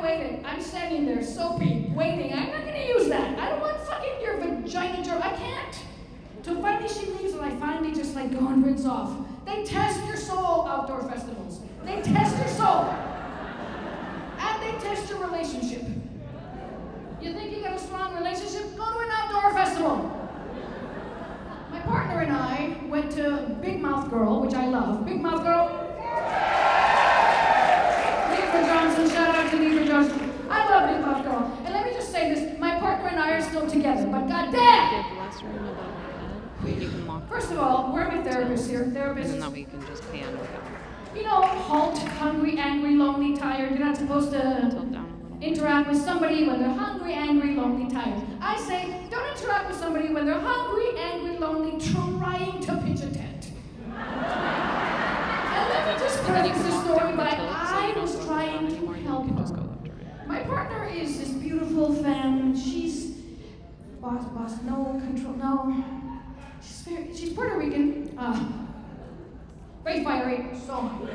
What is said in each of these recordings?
waited. I'm standing there, soapy, waiting. I'm not gonna use that. I don't want fucking your vagina germ. I can't. So finally she leaves and I finally just like go and rinse off. They test your soul, outdoor festivals. They test your soul. And they test your relationship. You think you got a strong relationship? Go to an outdoor festival. My partner and I went to Big Mouth Girl, which I love. Big Mouth Girl. Neighbor Johnson, shout out to Neighbor Johnson. I love Big Mouth Girl. And let me just say this, my partner and I are still together, but goddamn! First of all, where are my therapists here? Therapists. And that way you can just pan it down. You know, halt, hungry, angry, lonely, tired. You're not supposed to interact with somebody when they're hungry, angry, lonely, tired. I say, don't interact with somebody when they're hungry, angry, lonely, trying to pitch a tent. And let me just preface this story by I was trying to help her. My partner is this beautiful femme. She's boss, no control, no. She's Puerto Rican. Very fiery, so am I.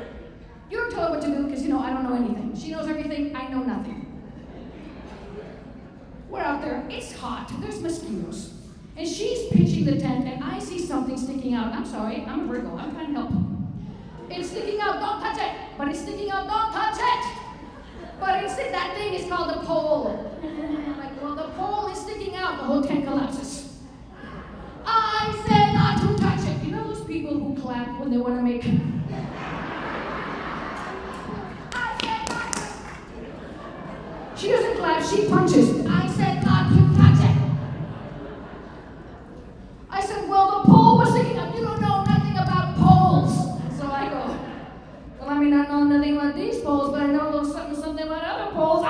You don't tell her what to do because, I don't know anything. She knows everything, I know nothing. We're out there, it's hot, there's mosquitoes. And she's pitching the tent and I see something sticking out. I'm sorry, I'm a Virgo, I'm trying to help. It's sticking out, don't touch it. But it's sticking out, don't touch it. But that thing is called a pole. I'm like, well, the pole is sticking out, the whole tent collapses. I said not to touch it. You know those people who clap when they want to make... I said not to... She doesn't clap, she punches. I said not to touch it. I said, well, the pole was sticking up. You don't know nothing about poles. So I go, well, I mean, I know nothing about these poles, but I know a little something about other poles.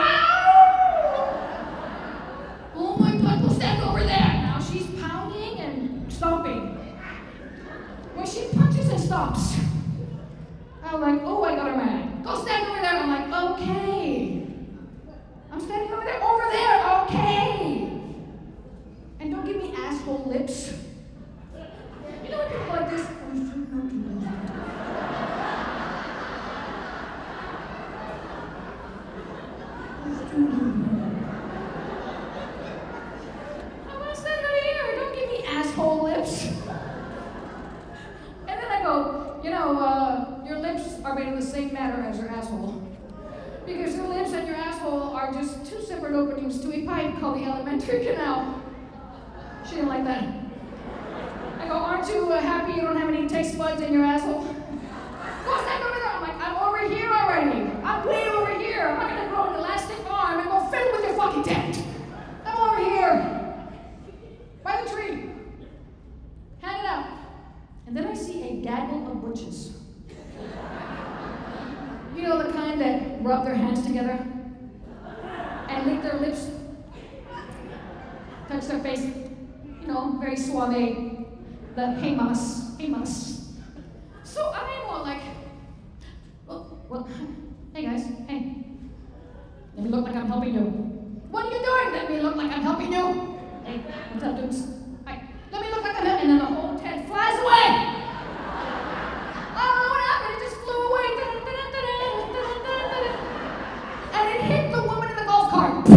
Oh my God, go stand over there. Now she's pounding and stomping. When she punches and stops, I'm like, oh, I got her mad. Go stand over there. I'm like, okay. I'm standing over there, okay. And don't give me asshole lips. You know when people like this? I want to stand over here. Don't give me asshole lips. And then I go, your lips are made of the same matter as your asshole. Because your lips and your asshole are just two separate openings to a pipe called the alimentary canal. She didn't like that. I go, aren't you happy you don't have any taste buds in your asshole? Go stand over there. I'm like, I'm over here already. I'm way over here. I'm not going to grow an elastic arm and go fill with your fucking tent. I'm over here. By the tree. Hang it out. And then I see a gaggle of butches. You know the kind that rub their hands together and lick their lips, touch their face, very suave. The hey mamas. So I'm all like, well, hey guys, hey. Let me look like I'm helping you. What are you doing? Let me look like I'm helping you. Hey, what's up, dudes? Hi. Let me look like I'm helping, and then the whole tent flies away. I don't know what happened. It just flew away. And it hit the woman in the golf cart.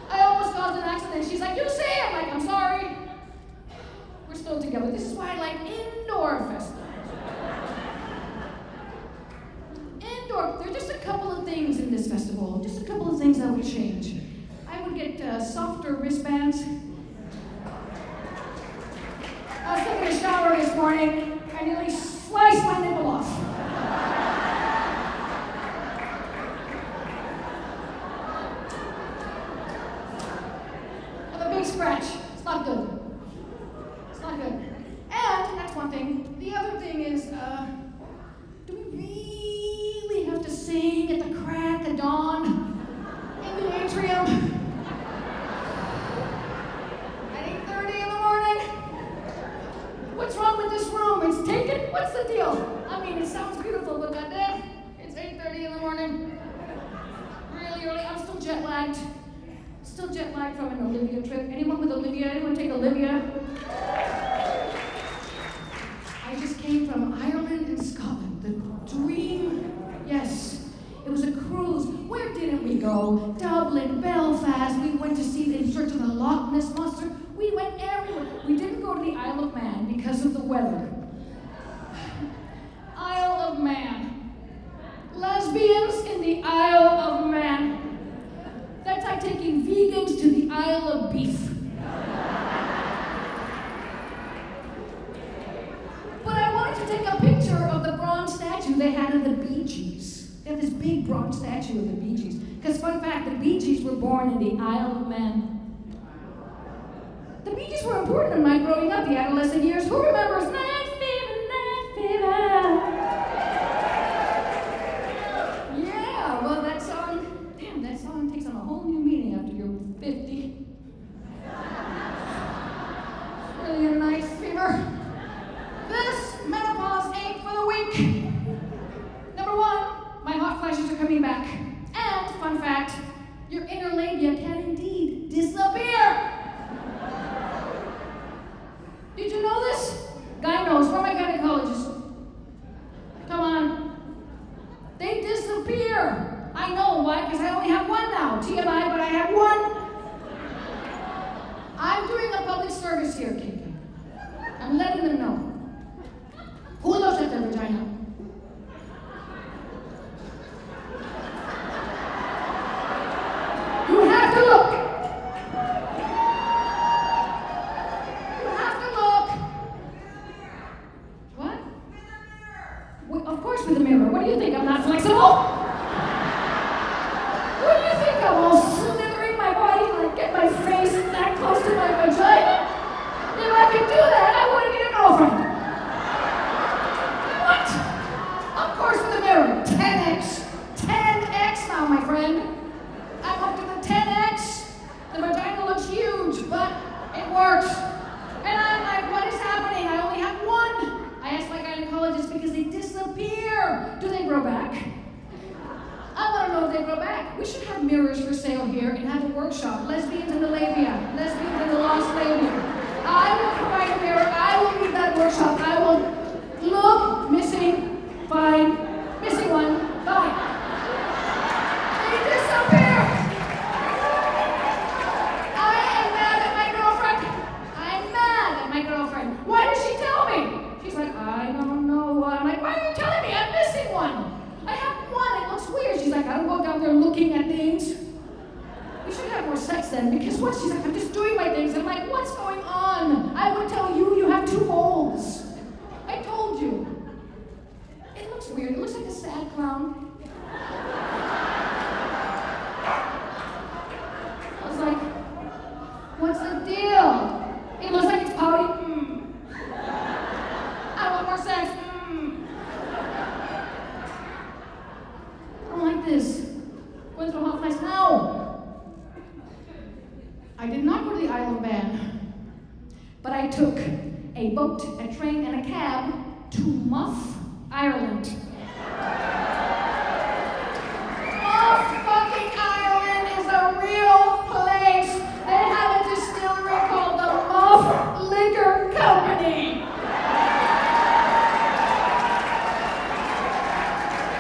I almost caused an accident. She's like, you see? I'm like, I'm sorry. We're still together. This is why I like indoor festivals. Indoor. There are just a couple of things in this festival. Just a couple of things I would change. I would get softer wristbands. I was taking a shower this morning. I nearly sliced my nipple off. Scratch. It's not good. It's not good. And that's one thing. The other thing is, do we really have to sing at the crack of dawn in the atrium at 8:30 in the morning? What's wrong with this room? It's taken? What's the deal? I mean, it sounds beautiful, but goddamn, it's 8:30 in the morning. Really early. I'm still jet lagged. Still jet lagged from an Olivia trip. Anyone with Olivia? Anyone take Olivia? I just came from Ireland and Scotland. The dream we go. Dublin, Belfast, we went to see the Church of the Loch Ness Monster. We went everywhere. We didn't go to the Isle of Man because of the weather. Isle of Man. Lesbians in the Isle of Man. That's like taking vegans to the Isle of Beef. But I wanted to take a picture of the bronze statue they had of the Bee Gees. They have this big bronze statue of the Bee Gees. Because fun fact, the Bee Gees were born in the Isle of Man. The Bee Gees were important in my growing up, the adolescent years. Who remembers Night Fever, Night Fever? Yeah, well that song takes on a whole new meaning after you're 50. Really a nice fever. This menopause ain't for the weak. Number one, my hot flashes are coming back. And, fun fact, your inner labia can indeed disappear. Did you know this? Gynos, where are my gynecologists? Come on. They disappear. I know, why? Because I only have one now. TMI, but I have one. I'm doing a public service here, Kiki. I'm letting them know. Who looks at their vagina? You have to look. You have to look. What? Of course with a mirror. What do you think? I'm not flexible? What do you think? I'm all slithering my body and get my face that close to my vagina? If I could do that, I wouldn't need a girlfriend. What? Of course with a mirror. 10x. 10x now, my friend. I'm up to the 10x. The vagina looks huge, but it works. And I'm like, what is happening? I only have one. I asked my gynecologist because they disappear. Do they grow back? I want to know if they grow back. We should have mirrors for sale here and have a workshop. Lesbians in the labia. Lesbians in the lost labia. I will provide a mirror. I will lead that workshop. I will look, missing, fine, missing one, bye. They disappear. I am mad at my girlfriend. I'm mad at my girlfriend. Why did she tell me? She's like, I don't know. I'm like, why are you telling me? I'm missing one. I have one. It looks weird. She's like, I don't go down there looking at things. We should have more sex then, because what? She's like, I'm just doing my things. I'm like, what's going on? I would tell you, you have 2 holes. I told you. It looks weird. It looks like a sad clown. I was like, what's the deal? It looks like it's pouting. I want more sex. I don't like this. Going through a hot flash now. I did not go to the Isle of Man, but I took a boat, a train, and a cab to Nwmf, Ireland. Nwmf fucking Ireland is a real place. They have a distillery called the Nwmf Liquor Company.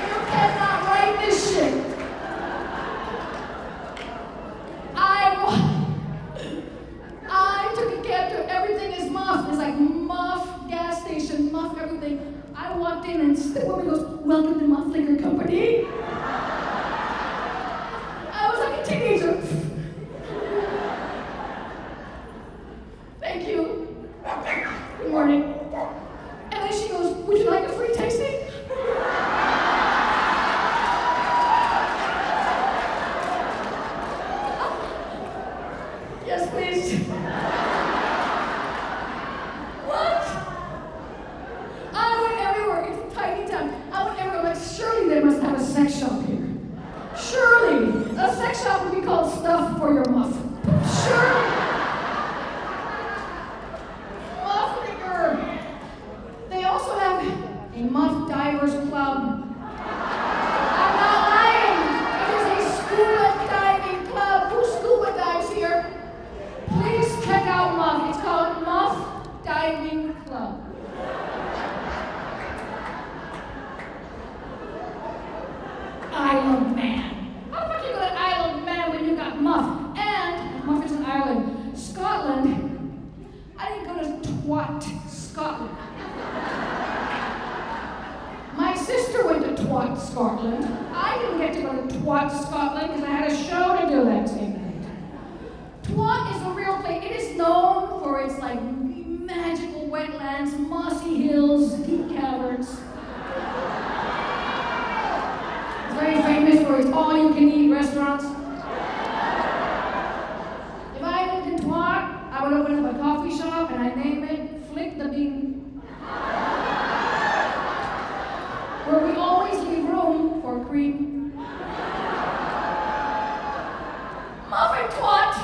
You cannot write this shit. I took a cab to everything is Nwmf. It's like Nwmf gas station, Nwmf everything. I walked in and the woman goes, welcome to Nwmf Liquor Company. I was like a teenager. Thank you. Good morning. And then she goes, would you like a free tasting? Yes, please. What? I went everywhere. It's a tiny town. I went everywhere. Like, surely they must have a sex shop here. Surely. A sex shop would be called Stuff for Your Muff. Surely. Muff liquor. They also have a Muff Divers Club. I'm not lying. It is a scuba diving club. Who scuba dives here? Please check out Nwmf. It's called Nwmf Diving Club. Isle of Man. How the fuck you go to Isle Twat, Scotland. I didn't get to go to Twat, Scotland because I had a show to do that same night. Twat is a real place. It is known for its like magical wetlands, mossy hills, deep caverns. It's very famous for its all-you-can-eat restaurants. If I lived in Twat, I would open up a coffee shop and I name it Flick the Bean. Where we always leave room for cream. Muffin Twat!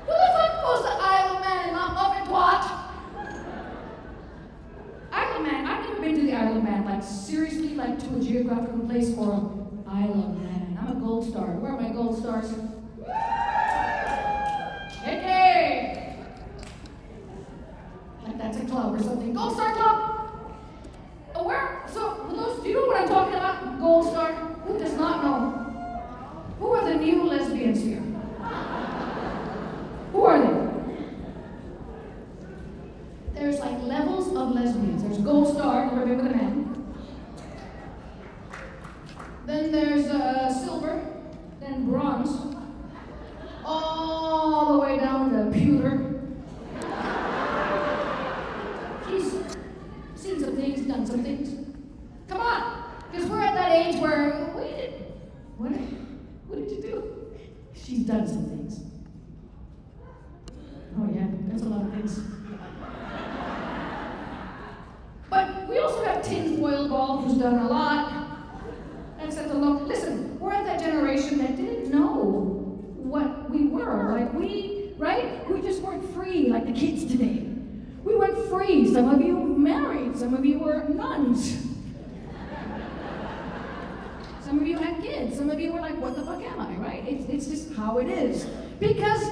Who the fuck goes to Isle of Man and not Muffin Twat? Isle of Man, I've never been to the Isle of Man, like seriously, like to a geographical place or Isle of Man. I'm a gold star. Where are my gold stars? Hey! Like that's a club or something. Gold Star Club! Do you know what I'm talking about? Gold Star? Who does not know? Who are the new lesbians here? Who are they? There's like levels of lesbians. There's Gold Star, never been with a man. Then there's silver, then bronze, all the way down to pewter. She's seen some things, done some things. Come on, because we're at that age where, what did you do? She's done some things. Oh yeah, that's a lot of things. But we also have Tin Foil Ball, who's done a lot. That's at the low. Listen, we're at that generation that didn't know what we were. Like right? We just weren't free like the kids today. We weren't free. Some of you married, some of you were nuns. Some of you had kids. Some of you were like, what the fuck am I, right? It's just how it is. Because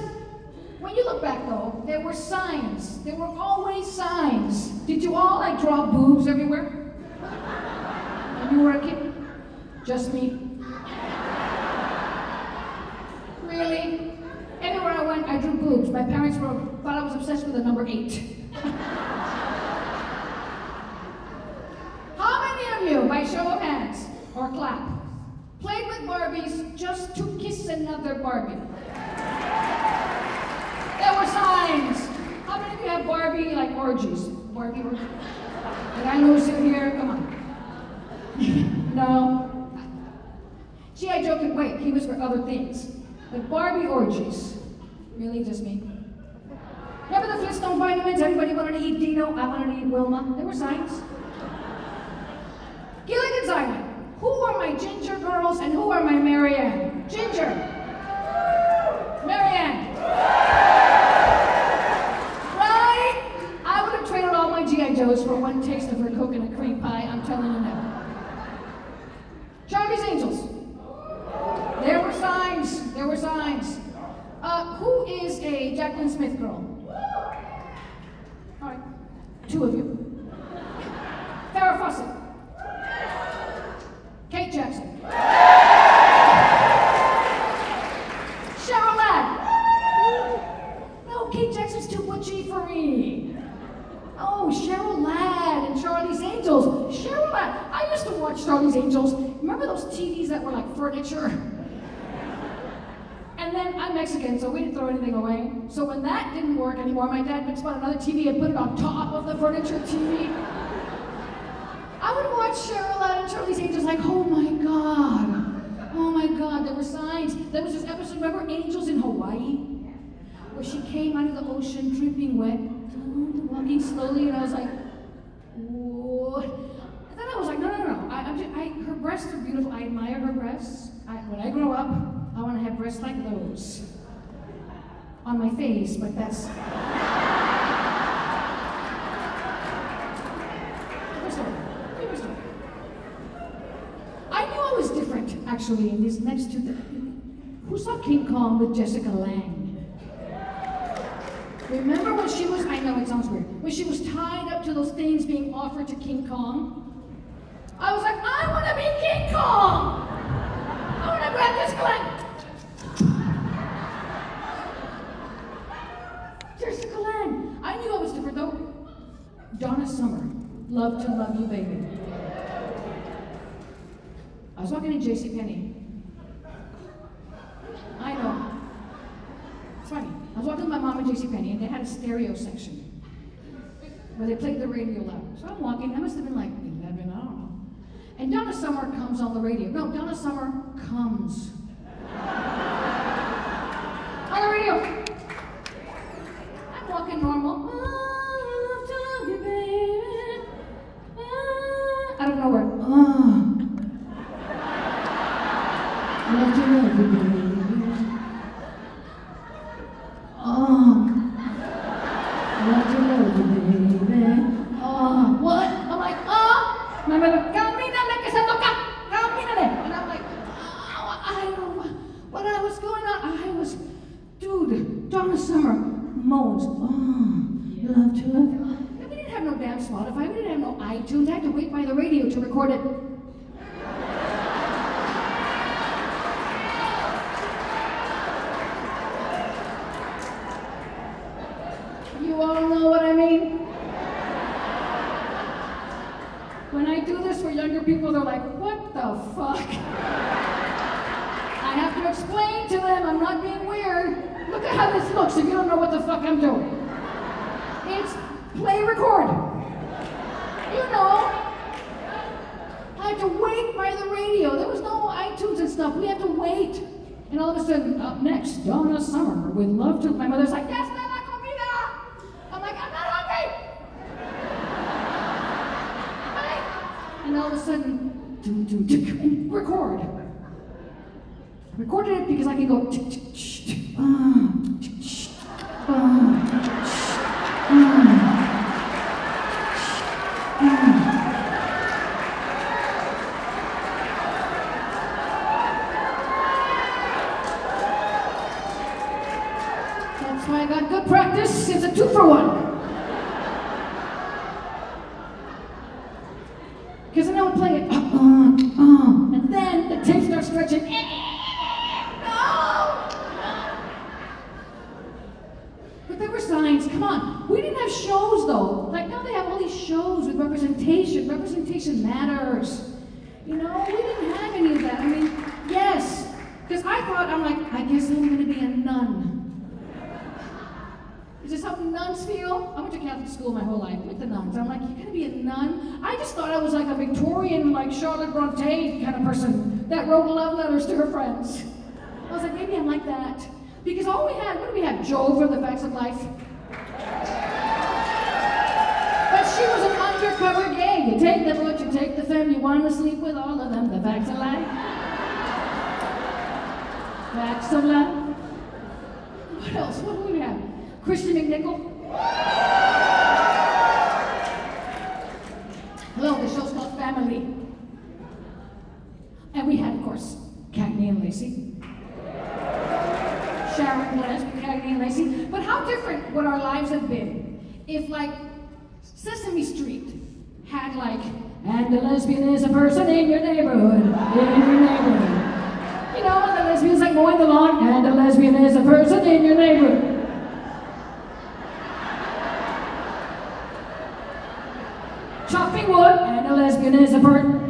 when you look back though, there were signs. There were always signs. Did you all like draw boobs everywhere? When you were a kid? Just me? Really? Everywhere I went, I drew boobs. My parents thought I was obsessed with the number 8. How many of you, by show of hands, or clap, played with Barbies just to kiss another Barbie? There were signs. How many of you have Barbie, like, orgies? Barbie orgies? Did I lose you here? Come on. No. G.I. Joe could wait. He was for other things. But Barbie orgies. Really, just me? Remember the Flintstone vitamins? Everybody wanted to eat Dino. I wanted to eat Wilma. There were signs. Gilligan's Island. Who are my Ginger girls and who are my Marianne? Ginger. Marianne. Right? I would have traded all my G.I. Joes for one taste of her coconut cream pie. I'm telling you now. Charlie's Angels. There were signs. There were signs. Who is a Jacqueline Smith girl? All right. 2 of you. Farrah Fawcett. Kate Jackson. Cheryl Ladd. No, Kate Jackson's too butchy for me. Oh, Cheryl Ladd and Charlie's Angels. Cheryl Ladd. I used to watch Charlie's Angels. Remember those TVs that were like furniture? And then I'm Mexican, so we didn't throw anything away. So when that didn't work anymore, my dad would spot another TV and put it on top of the furniture TV. I would watch Cheryl Ladd and Charlie's Angels like, oh my God, there were signs. There was this episode, remember Angels in Hawaii? Where she came out of the ocean dripping wet, walking slowly, and I was like, what? And then I was like, no. Her breasts are beautiful. I admire her breasts. When I grow up, I want to have breasts like those. On my face, but that's... I knew I was different, actually, in these next 2... Who saw King Kong with Jessica Lange? Remember when she was... I know, it sounds weird. When she was tied up to those things being offered to King Kong? I was like, I want to be King Kong! I want to grab Jessica Lange! Jessica Lange! I knew I was different, though. Donna Summer. Love to Love You, Baby. was walking in JCPenney. I know. It's funny. I was walking with my mom in JCPenney, and they had a stereo section where they played the radio loud. So I'm walking. I must have been like 11, I don't know. And Donna Summer comes on the radio. No, Donna Summer comes on the radio. I'm walking normal. Oh, I love to love you, baby. I don't know where. I love to love you, baby. I love to love you, baby. What? I'm like, my mother, camínale que se toca, camínale. And I'm like, I don't know what was going on. Dude, Donna Summer moans, love to love you. And we didn't have no damn Spotify, we didn't have no iTunes. I had to wait by the radio to record it. You all know what I mean? When I do this for younger people, they're like, what the fuck? I have to explain to them I'm not being weird. Look at how this looks if you don't know what the fuck I'm doing. It's play record. You know. I had to wait by the radio. There was no iTunes and stuff. We had to wait. And all of a sudden, up next, Donna Summer with Love to... My mother's like, yes, la comida. I'm like, I'm not hungry. And all of a sudden, and record. Recorded it because I can go. That's why I got good practice. It's a 2-for-1. Because then I would play it, and then the tape starts stretching. No! But there were signs, come on. We didn't have shows though. Like now they have all these shows with representation. Representation matters. You know, we didn't have any of that. I mean, yes. Because I thought, I'm like, I guess I'm going to be a nun. Is this how nuns feel? I went to Catholic school my whole life with the nuns. I'm like, you're gonna be a nun? I just thought I was like a Victorian, like Charlotte Bronte kind of person that wrote love letters to her friends. I was like, maybe I'm like that. Because all we had, what do we have? Joe from The Facts of Life. But she was an undercover gay. You take the butch, you take the femme, you want to sleep with all of them. The Facts of Life. Facts of Life. What else? What do we have? Christian McNichol. Hello, the show's called Family. And we had, of course, Cagney and Lacey. Sharon Glass, Cagney and Lacey. But how different would our lives have been if, like, Sesame Street had, like, and a lesbian is a person in your neighborhood, You know, and the lesbian's like mowing the lawn, and a lesbian is a person in your neighborhood. Chopping wood, and a lesbian is a person.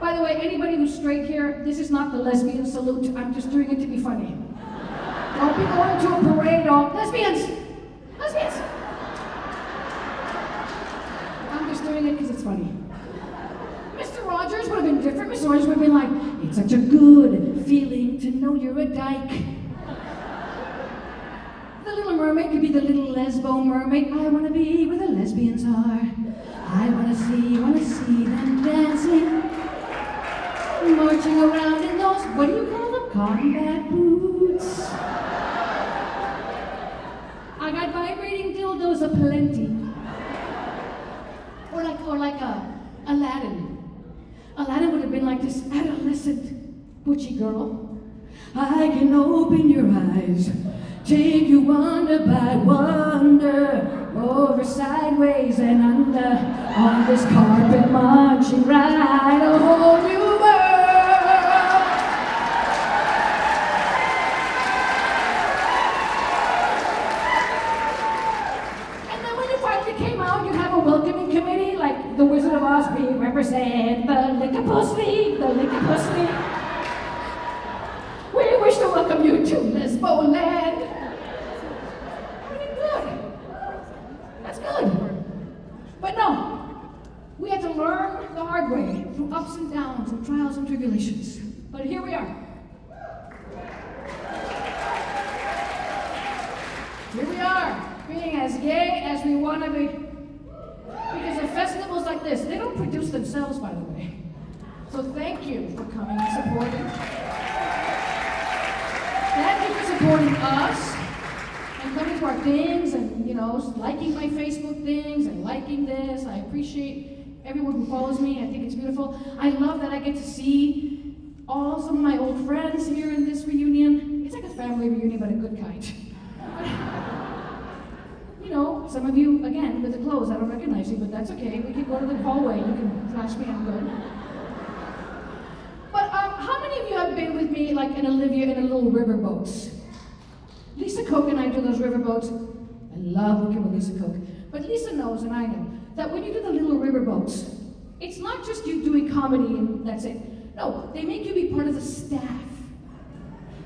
By the way, anybody who's straight here, this is not the lesbian salute. I'm just doing it to be funny. Don't be going to a parade of lesbians! Lesbians! I'm just doing it because it's funny. Mr. Rogers would have been different. Mr. Rogers would have been like, it's such a good feeling to know you're a dyke. The Little Mermaid could be the little lesbo mermaid. I want to be where the lesbians are. I want to see them dancing. Marching around in those, what do you call them? Combat boots. I got vibrating dildos aplenty. Or like Aladdin. Aladdin would have been like this adolescent butchy girl. I can open your eyes. Take you wonder by wonder, over sideways and under, on this carpet marching ride, a whole new world. And then when you finally came out, we represent the Lickapus League, the Lickapus League. We wish to welcome you to Lesboland. Pretty good. That's good. But no, we had to learn the hard way through ups and downs and trials and tribulations. But here we are. Here we are, being as gay as we want to be. Because of festivals like this, they don't produce themselves, by the way. So thank you for coming and supporting. Thank you for supporting us and coming to our things and, liking my Facebook things and liking this. I appreciate everyone who follows me. I think it's beautiful. I love that I get to see some of my old friends here in this reunion. It's like a family reunion, but a good kind. Some of you, again, with the clothes, I don't recognize you, but that's okay. We can go to the hallway. You can flash me, I'm good. But how many of you have been with me, like in Olivia, in a little river boats? Lisa Coke and I do those river boats. I love working with Lisa Coke. But Lisa knows, and I know, that when you do the little river boats, it's not just you doing comedy and that's it. No, they make you be part of the staff,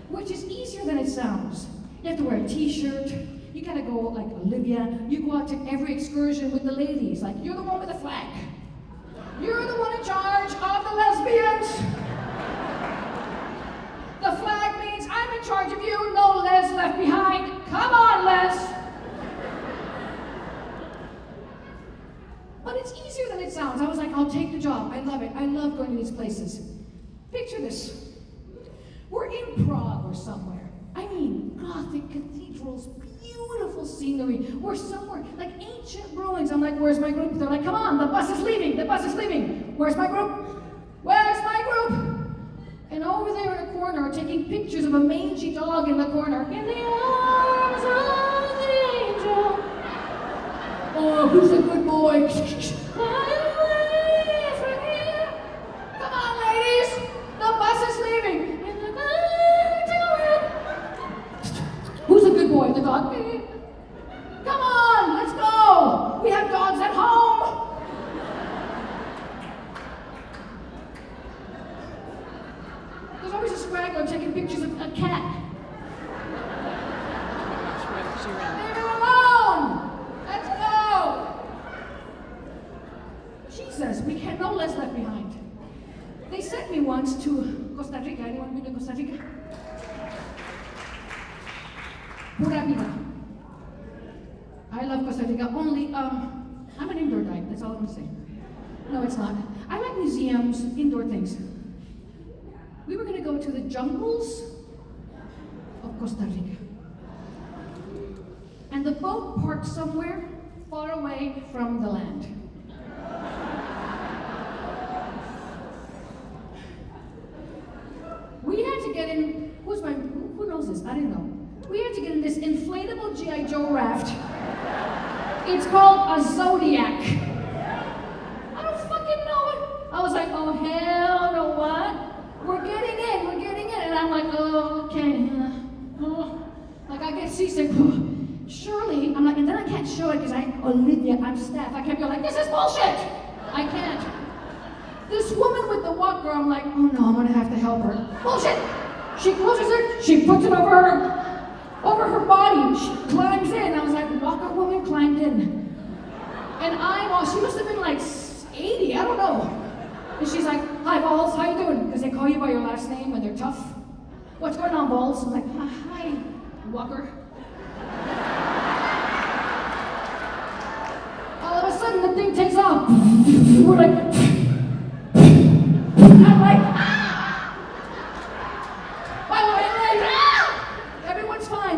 which is easier than it sounds. You have to wear a t-shirt. You gotta go like Olivia. You go out to every excursion with the ladies. Like, you're the one with the flag. You're the one in charge of the lesbians. The flag means I'm in charge of you. No Les left behind. Come on, Les. But it's easier than it sounds. I was like, I'll take the job. I love it. I love going to these places. Picture this. We're in Prague or somewhere. I mean, Gothic cathedrals, beautiful scenery. We're somewhere, like ancient ruins. I'm like, where's my group? They're like, come on, the bus is leaving, the bus is leaving. Where's my group? Where's my group? And over there in a corner, taking pictures of a mangy dog in the corner. In the arms of the angel. Oh, who's a good boy? Fly away from here. Come on, ladies, the bus is leaving. Who's a good boy? The dog? Come on, let's go! We have dogs at home! There's always a straggler taking pictures of a cat. Leave him alone! Let's go! Jesus, we can't, no less left behind. They sent me once to Costa Rica. Anyone been to Costa Rica? Pura vida. I love Costa Rica, only, I'm an indoor type, that's all I'm gonna say. No, it's not. I like museums, indoor things. We were gonna go to the jungles of Costa Rica. And the boat parked somewhere far away from the land. We had to get in, who knows this? I didn't know. We had to get in this inflatable G.I. Joe raft. It's called a Zodiac. I don't fucking know it. I was like, oh hell no, what? We're getting in. And I'm like, oh, okay. Like I get seasick. Surely, I'm like, and then I can't show it because Olivia, I'm staff. I can't be like, this is bullshit. I can't. This woman with the walker, I'm like, oh no, I'm gonna have to help her. Bullshit. She closes it, she puts it over her body, she climbs in. I was like, walker woman climbed in. And she must have been like 80, I don't know. And she's like, hi Balls, how you doing? Because they call you by your last name when they're tough. What's going on, Balls? I'm like, hi, walker. All of a sudden the thing takes off. We're like, I'm like,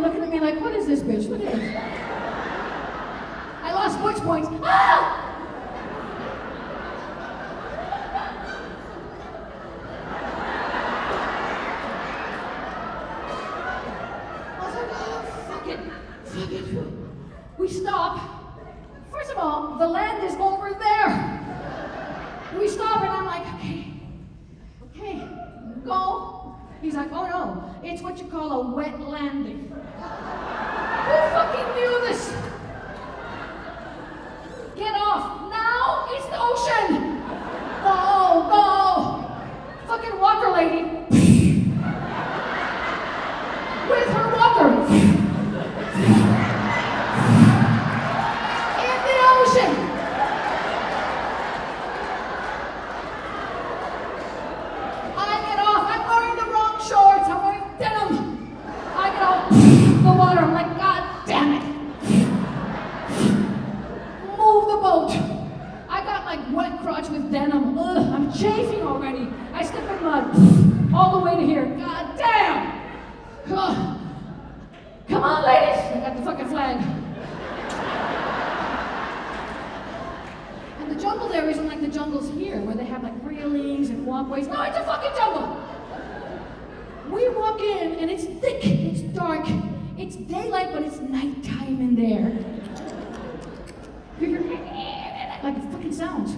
looking at me like, what is this bitch? What is this? I lost voice points. Ah! I was like, oh, fuck it. We stop. First of all, the land is over there. We stop and I'm like, okay, go. He's like, oh no, it's what you call a wet landing. Who fucking knew this? Get off. Now it's the ocean. chafing already. I step in mud, all the way to here. God damn! Ugh. Come on, ladies! I got the fucking flag. And the jungle there isn't like the jungles here, where they have like railings and walkways. No, it's a fucking jungle! We walk in, and it's thick, it's dark, it's daylight, but it's nighttime in there. You hear like it fucking sounds.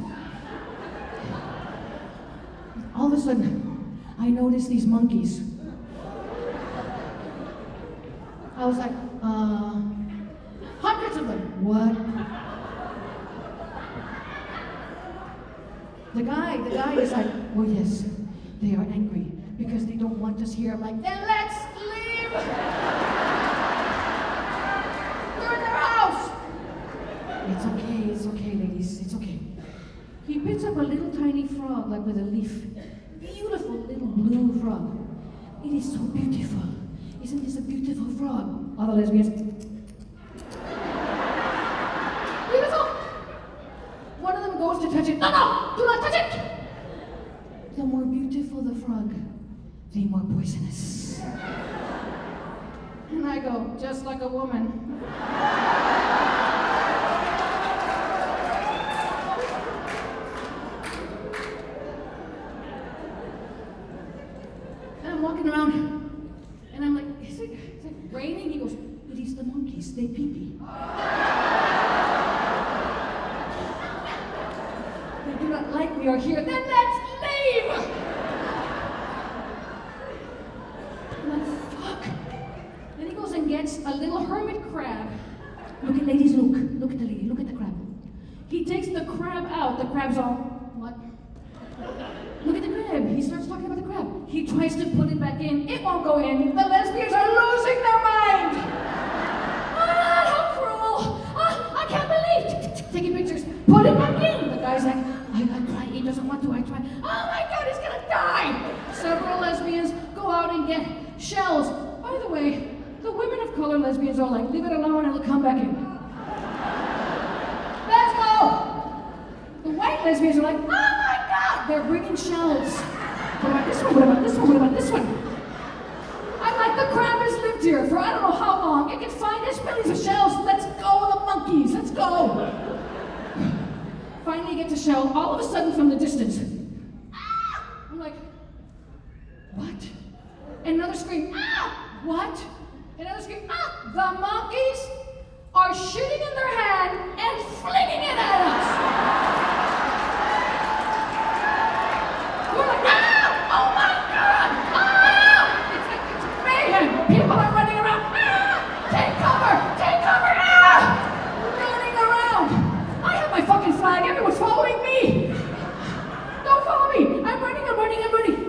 All of a sudden, I notice these monkeys. I was like, hundreds of them. What? The guy is like, oh yes, they are angry because they don't want us here. I'm like, then let's leave! We're in their house! It's okay, ladies, it's okay. He picks up a little tiny frog, like with a leaf. Beautiful little blue frog. It is so beautiful. Isn't this a beautiful frog? All the lesbians. Beautiful! One of them goes to touch it. No, do not touch it! The more beautiful the frog, the more poisonous. And I go, just like a woman. And I'm walking around, and I'm like, is it raining? He goes, it is the monkeys, they pee-pee. They do not like me or here, then let's leave! I'm like, fuck. Then he goes and gets a little hermit crab. Look at ladies, look at the lady, look at the crab. He takes the crab out, the crab's all, what? Look at the crab, he starts talking about the crab. He tries to put it back in, it won't go in. The lesbians are losing their mind! Ah, how cruel! Ah, I can't believe! Taking pictures, put it back in! The guy's like, I try, he doesn't want to, I try. Oh my God, he's gonna die! Several lesbians go out and get shells. By the way, the women of color lesbians are like, leave it alone and it'll come back in. Let's go! The white lesbians are like, oh my God! They're bringing shells. What about this one? What about this one? What about this one? I'm like, the crab has lived here for I don't know how long. It can find its millions of shells. Let's go, the monkeys. Let's go. Finally get to shell. All of a sudden from the distance, I'm like, what? And another scream, ah! What? Another scream, ah! The monkeys are shitting in their hand and flinging it at us. We're like, ah! Oh my God! Ah! It's mayhem. People are running around. Ah! Take cover! Take cover! Ah! Running around. I have my fucking flag. Everyone's following me. Don't follow me. I'm running.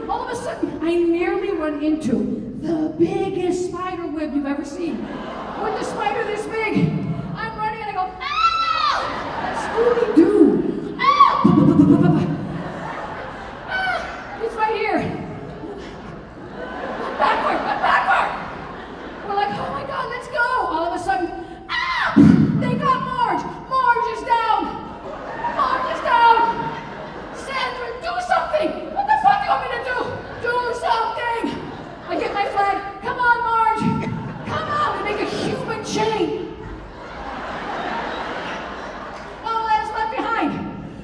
All of a sudden, I nearly run into the biggest spider web you've ever seen. With the spider this big. I'm running and I go, ah! Scooby-Doo. Ah! It's right here. Backward. We're like, oh my God, let's go. All of a sudden, ah! They got Marge. Marge is down. Sandra, do something. What the fuck do you want me to do? Do something. I get my flag. Come on, Marge. Come on. We make a human chain. No legs left behind.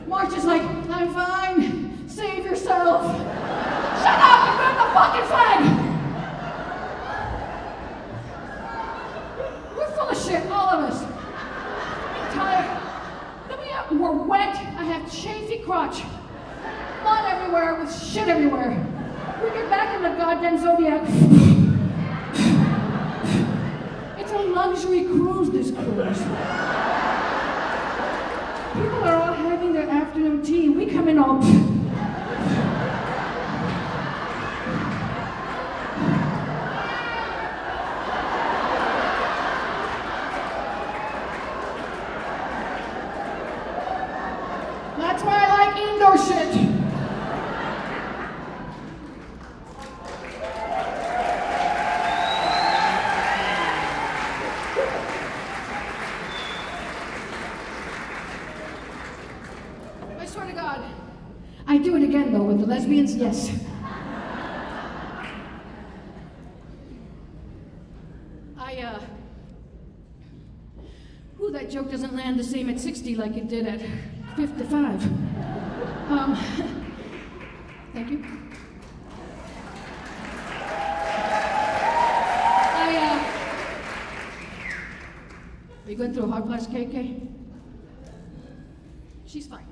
Marge is like, I'm fine. Save yourself. Shut up. You got the fucking flag. We're full of shit, all of us. I'm tired. Then we're wet. I have chafy crotch. Mud everywhere with shit everywhere. We get back in the goddamn Zodiac. It's a luxury cruise, this cruise. People are all having their afternoon tea. We come in all... That's why I like indoor shit. I swear to God, I do it again though with the lesbians, yes. That joke doesn't land the same at 60 like it did at 55. Thank you. Are you going through a hot flash, KK? She's fine,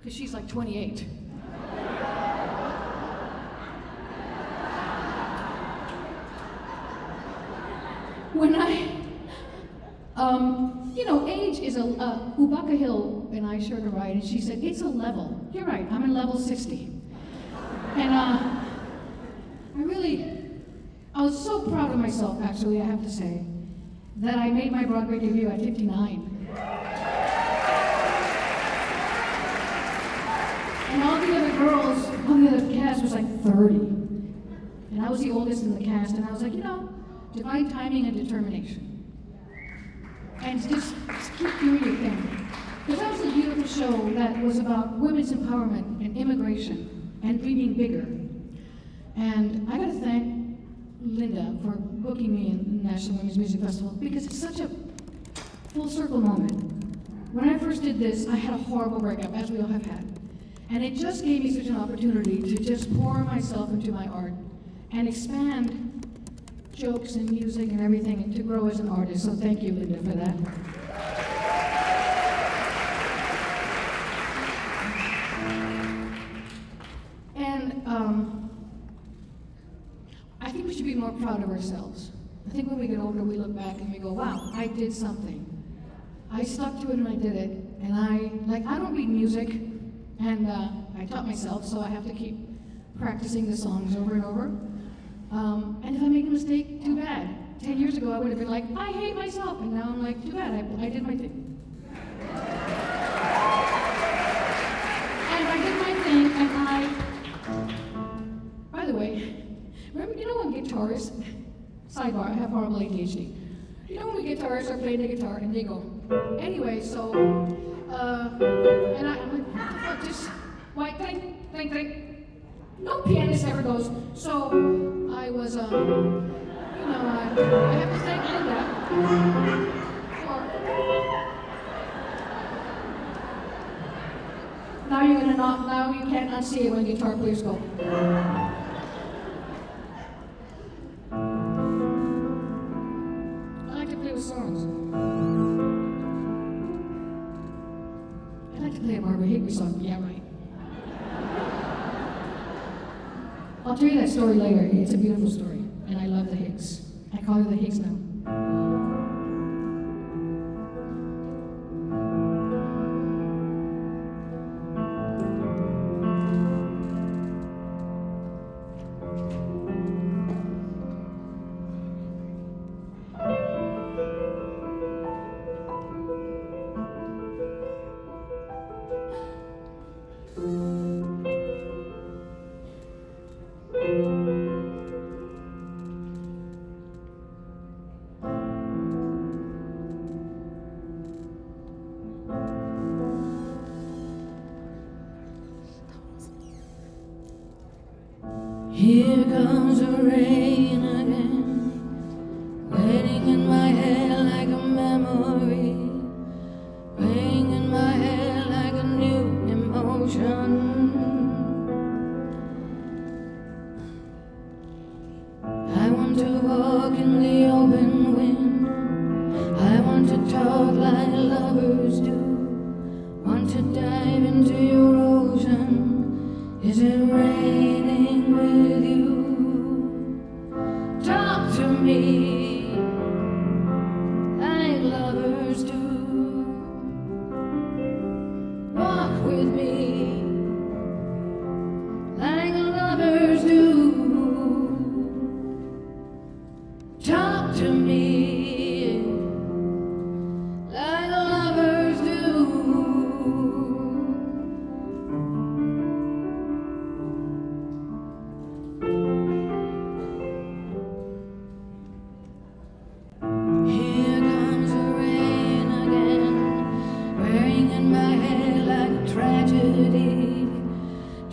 because she's like 28. When you know, age is Ubaka Hill and I shared a ride, and she said, it's a level. You're right, I'm in level 60. And I was so proud of myself, actually, I have to say, that I made my Broadway debut at 59. And all the other girls, all the other cast was like 30. And I was the oldest in the cast, and I was like, you know, divine timing and determination. And just keep doing your thing. Because that was a beautiful show that was about women's empowerment and immigration and dreaming bigger. And I gotta thank Linda for booking me in the National Women's Music Festival because it's such a full circle moment. When I first did this, I had a horrible breakup, as we all have had. And it just gave me such an opportunity to just pour myself into my art and expand jokes and music and everything, and to grow as an artist. So thank you, Linda, for that. And I think we should be more proud of ourselves. I think when we get older, we look back and we go, wow, I did something. I stuck to it and I did it. And I don't read music, and I taught myself, so I have to keep practicing the songs over and over. And if I make a mistake, too bad. 10 years ago, I would have been like, I hate myself. And now I'm like, too bad, I did my thing. And I did my thing, and by the way, remember, you know when guitarists, sidebar, I have horrible ADHD. You know when guitarists are playing the guitar and they go, anyway, so, and I'm like, what the fuck, just, why, clink, clink, clink. No pianist ever goes, so I was, you know, I have to thank Linda for, now you can't unsee it when guitar players go. I like to play with songs. I like to play a Barbara Higbee song, yeah, right. I'll tell you that story later. It's a beautiful story, and I love the Higgs. I call her the Higgs now. Here comes the rain again, waiting in my head like a memory, weighing in my head like a new emotion. I want to walk in the open wind, I want to talk like lovers do, want to dive into your ocean. Is it raining with you? Talk to me like lovers do. Walk with me like lovers do. Talk to me like lovers do.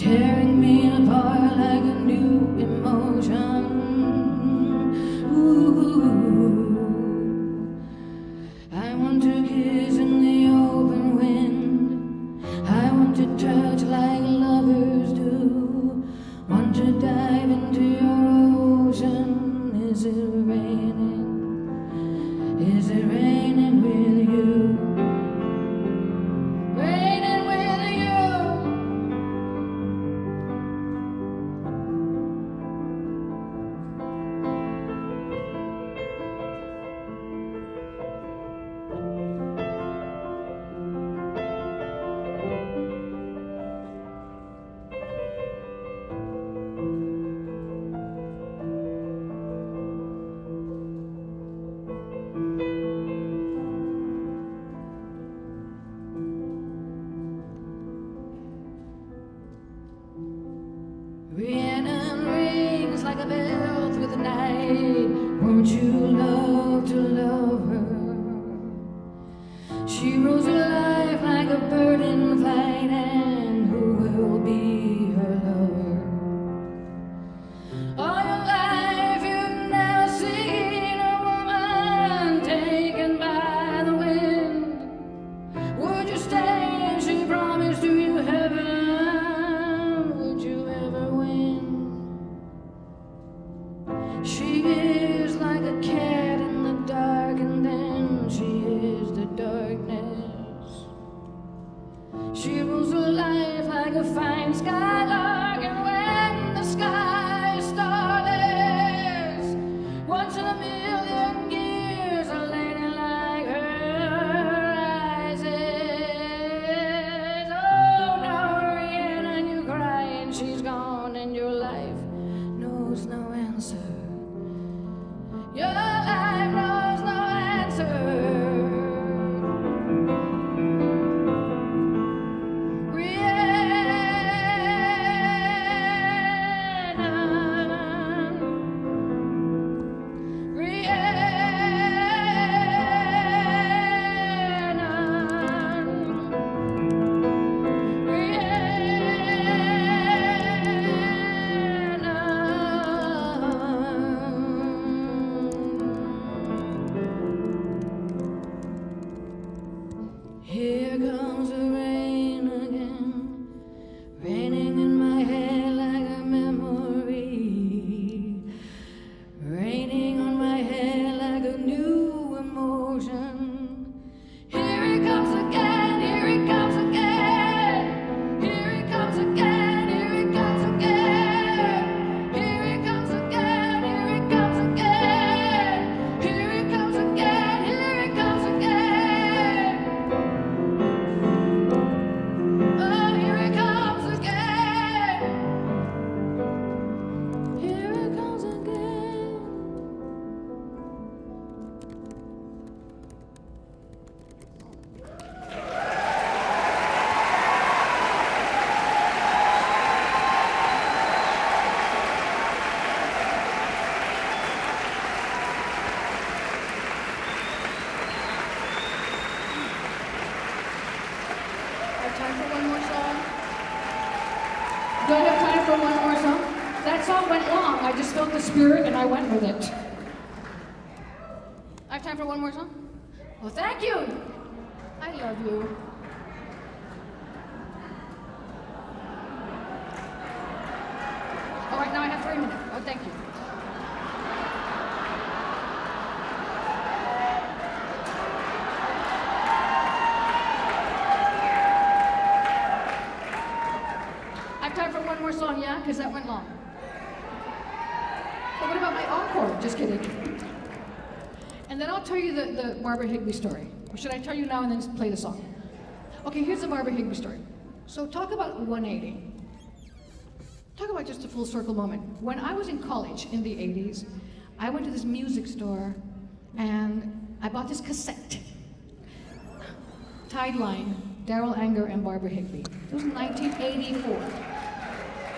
tearing me apart like a new emotion. Ooh, I want to kiss in the open wind. I want to touch like lovers do. Want to dive into your ocean. Is it raining? Is it raining with you? Raining with you. Rhiannon rings like a bell through the night. Won't you love to love her? She rules her life like a bird in flight, and who will be her lover? All your life you've never seen a woman taken by the wind. Would you stay if she promised to you heaven? Would you ever win? She is like a cat in the dark, and then she is the darkness. She rules her life like a fine skylark, and when the sky is starless, once in a million years, a lady like her rises. Oh no, Rhiannon, you cry and she's gone, and your life knows no answer. Your life knows no answer. Here comes the rain again, raining in my head like a memory, raining on my head like a new emotion. Here it comes again, here it comes again, here it comes again, here it comes again, here it comes again, here it comes again, here it comes again, here it comes again. Oh, here it comes again. Here it comes again. Have time for one more song? Don't have time for one more song? That song went long. I just felt the spirit and I went with it. I have time for one more song? Well, thank you. I love you. All right, now I have 3 minutes. Oh, thank you. I have time for one more song, yeah? Because that went long. But what about my encore? Just kidding. And then I'll tell you the Barbara Higbie story. Or should I tell you now and then play the song? Okay, here's the Barbara Higbie story. So talk about 180. Talk about just a full circle moment. When I was in college in the 80s, I went to this music store and I bought this cassette. Tideline, Daryl Anger and Barbara Higbie. It was 1984.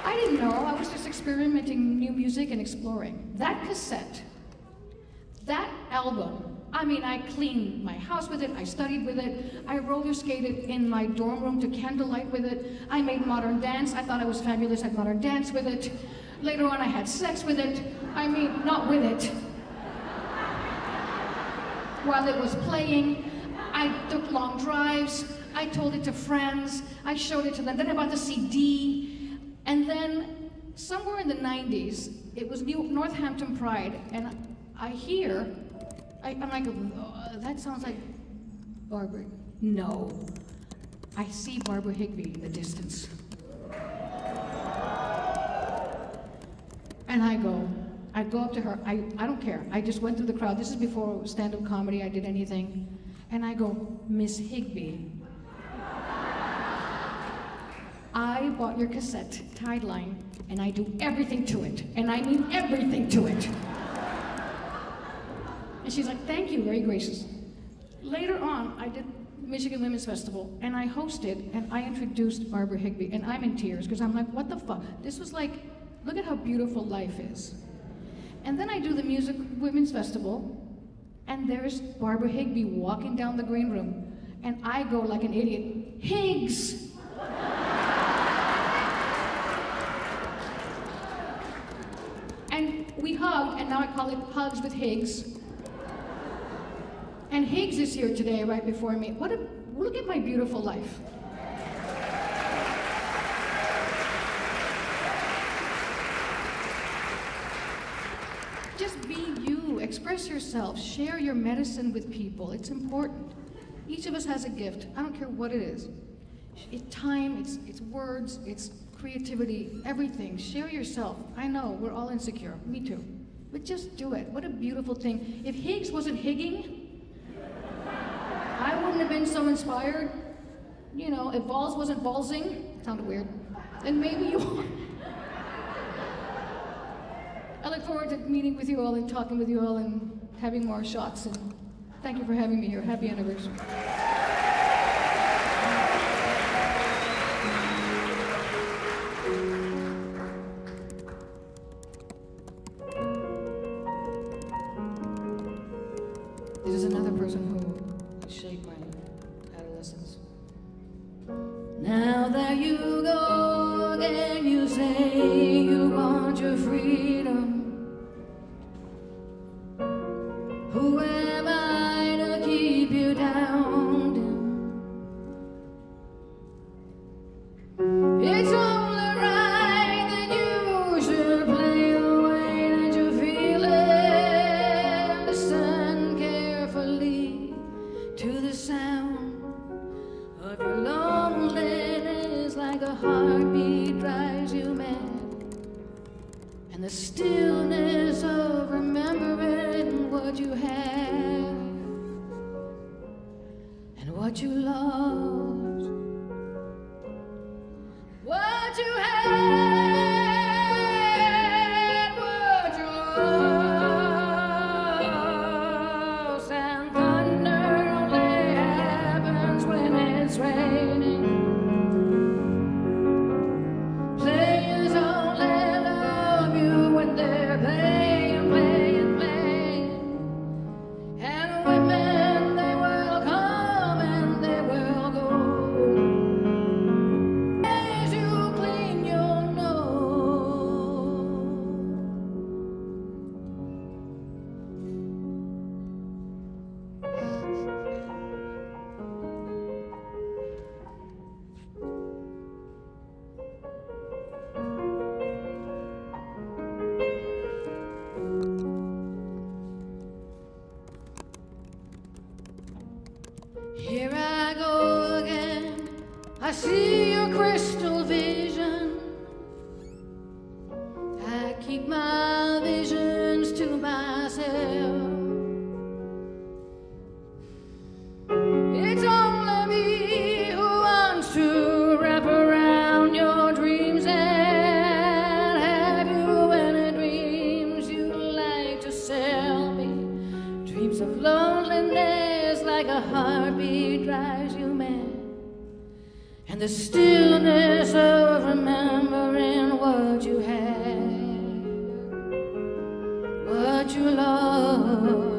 I didn't know, I was just experimenting new music and exploring. That cassette, that album I mean, I cleaned my house with it, I studied with it, I roller skated in my dorm room to candlelight with it, I made modern dance, I thought I was fabulous at modern dance with it. Later on, I had sex with it. I mean, not with it. While it was playing, I took long drives, I told it to friends, I showed it to them, then I bought the CD, and then somewhere in the 90s, it was Northampton Pride, and I hear, I'm like, oh, that sounds like Barbara. No. I see Barbara Higbie in the distance. And I go up to her, I don't care. I just went through the crowd. This is before stand-up comedy, I did anything. And I go, Miss Higbie, I bought your cassette, Tide Line, and I do everything to it. And I mean everything to it. And she's like, thank you, very gracious. Later on, I did Michigan Women's Festival, and I hosted, and I introduced Barbara Higbie, and I'm in tears, because I'm like, what the fuck? This was like, look at how beautiful life is. And then I do the Music Women's Festival, and there's Barbara Higbie walking down the green room, and I go like an idiot, Higgs! And we hugged, and now I call it Hugs with Higgs. And Higgs is here today, right before me. Look at my beautiful life. Just be you, express yourself, share your medicine with people. It's important. Each of us has a gift. I don't care what it is. It's time, it's words, it's creativity, everything. Share yourself. I know, we're all insecure. Me too. But just do it. What a beautiful thing. If Higgs wasn't higging, I wouldn't have been so inspired. You know, if Balls wasn't ballsing, sounded weird, then maybe you are. I look forward to meeting with you all and talking with you all and having more shots. And thank you for having me here. Happy anniversary. This is another person who shaped my adolescence. Now that you go again, you say you want your freedom. Who am I to keep you down? It's only right that you should play the way that you feel it. Listen carefully to the sound of your loneliness, like a heartbeat drives you mad, and the stillness of remembering what you had and what you lost, what you had, what you lost. And thunder only happens when it's raining. Players only love you when they're playing, playing, playing. And women, they will come and they will go. As you clean your nose. Here I go again. I see your crystal vision. I keep my visions to myself. It's only me who wants to wrap around your dreams. And have you any dreams you'd like to sell me? Dreams of loneliness, like a heartbeat drives you mad, and the stillness of remembering what you had, what you lost,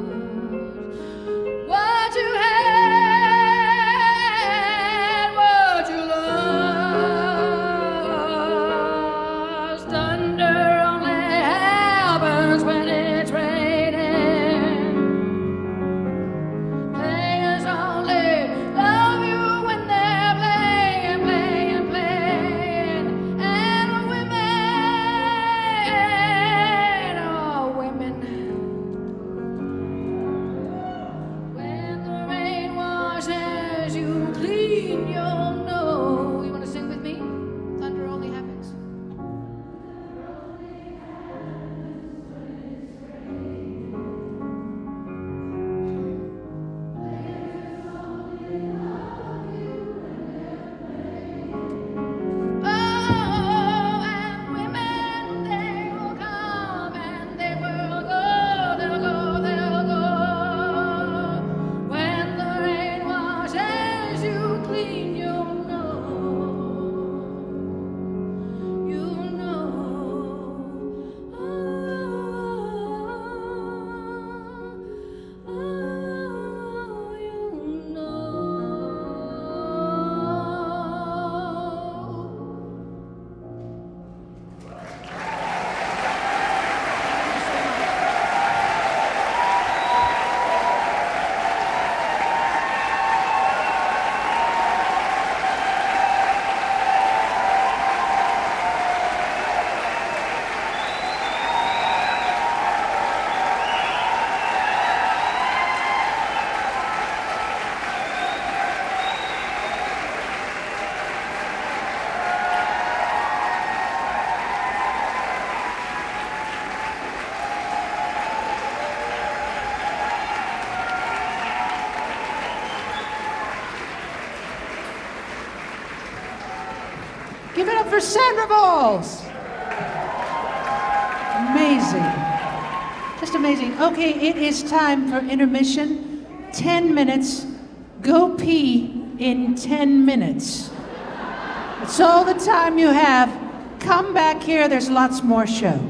Give it up for Sandra Bowles. Amazing. Just amazing. Okay, it is time for intermission. 10 minutes. Go pee in 10 minutes. That's all the time you have. Come back here. There's lots more show.